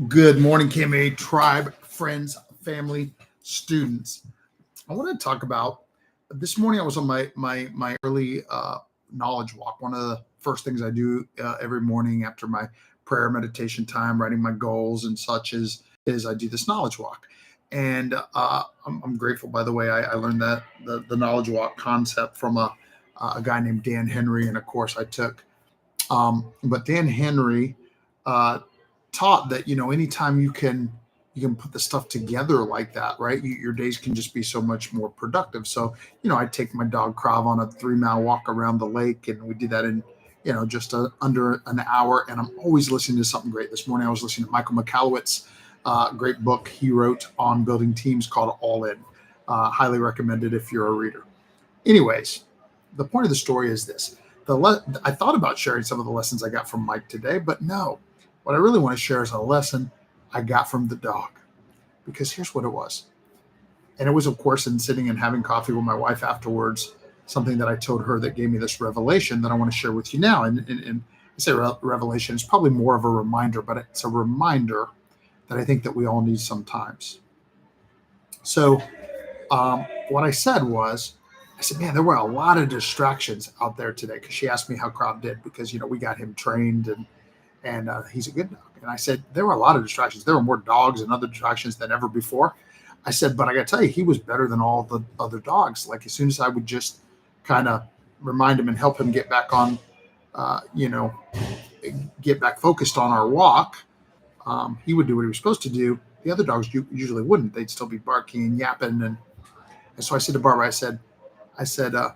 Good morning, KMA tribe, friends, family, students. I want to talk about this morning. I was on my early knowledge walk. One of the first things I do every morning after my prayer meditation time, writing my goals and such is I do this knowledge walk. And I'm grateful, by the way. I learned that the knowledge walk concept from a guy named Dan Henry, and of course I took. But Dan Henry uh, taught that anytime you can put the stuff together like that, right, your days can just be so much more productive. So I take my dog Krav on a 3 mile walk around the lake, and we did that in just under an hour. And I'm always listening to something great. This morning I was listening to Michael McAllowitt's great book he wrote on building teams called All In. Highly recommended if you're a reader. Anyways, the point of the story is this. I thought about sharing some of the lessons I got from Mike today, but no. What I really want to share is a lesson I got from the dog, because here's what it was. And it was, of course, in sitting and having coffee with my wife afterwards, something that I told her that gave me this revelation that I want to share with you now. And I say revelation is probably more of a reminder, but it's a reminder that I think that we all need sometimes. So what I said was, I said, man, there were a lot of distractions out there today, because she asked me how Krav did, because, we got him trained and he's a good dog. And I said, there were a lot of distractions. There were more dogs and other distractions than ever before. I said, but I got to tell you, he was better than all the other dogs. Like, as soon as I would just kind of remind him and help him get back on, get back focused on our walk, he would do what he was supposed to do. The other dogs usually wouldn't. They'd still be barking and yapping. And so I said to Barbara, I said, the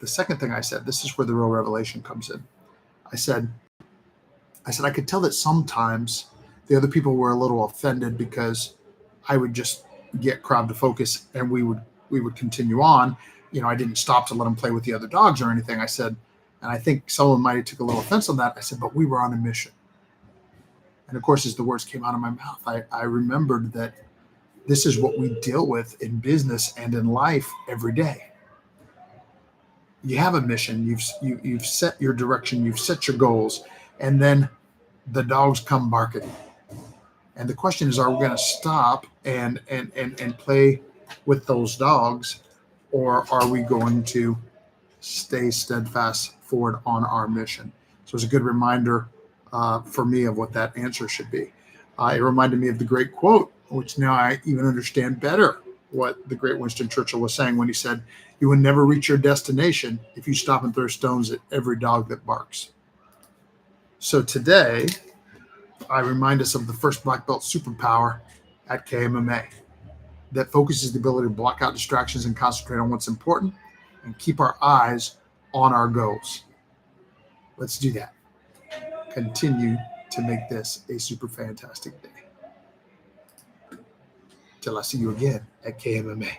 second thing I said, this is where the real revelation comes in. I said, I could tell that sometimes the other people were a little offended because I would just get Krav to focus and we would continue on. I didn't stop to let them play with the other dogs or anything. I said, and I think someone might have took a little offense on that. I said, but we were on a mission. And of course, as the words came out of my mouth, I remembered that this is what we deal with in business and in life every day. You have a mission. You've set your direction. You've set your goals. And then the dogs come barking. And the question is, are we going to stop and play with those dogs, or are we going to stay steadfast forward on our mission? So it's a good reminder for me of what that answer should be. It reminded me of the great quote, which now I even understand better what the great Winston Churchill was saying when he said, you will never reach your destination if you stop and throw stones at every dog that barks. So today, I remind us of the first black belt superpower at KMMA that focuses the ability to block out distractions and concentrate on what's important and keep our eyes on our goals. Let's do that. Continue to make this a super fantastic day. Till I see you again at KMMA.